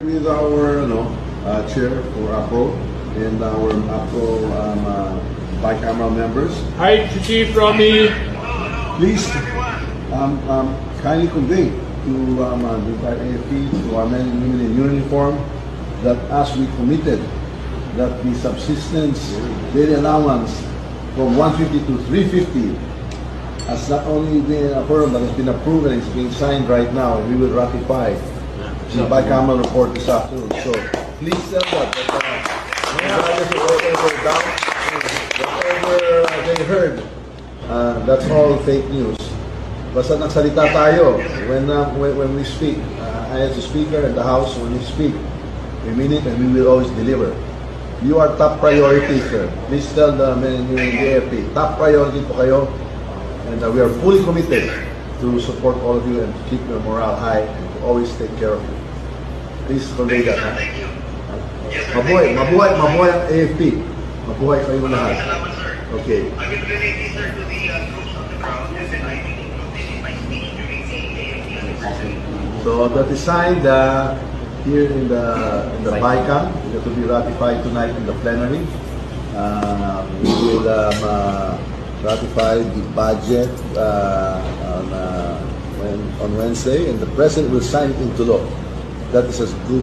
With our chair for APRO and our APRO bicameral members, Hi, Chief Romy. please kindly convey to the entire AFP, to our men and women in uniform, that as we committed, that the subsistence daily allowance from 150 to 350 has not only been affirmed but has been approved and is being signed right now, and we will ratify the bicameral report this afternoon. So please tell that regardless of whatever they heard, that's all fake news. Basta nagsalita tayo when we speak. I as a speaker in the House, when we speak, we mean it and we will always deliver. You are top priority, sir. Please tell the men and women in the AFP, top priority po kayo, and we are fully committed to support all of you and to keep your morale high and to always take care of you. Please convey that. Mabuhay ang AFP. Mabuhay kayo lahat. Okay. I will relate this, sir, to the troops on the ground, and then I will include this in my speech during the AFP anniversary. So that is signed here in the BICAM. It will be ratified tonight in the plenary. We will ratify the budget on Wednesday, and the President will sign it into law. That is as good.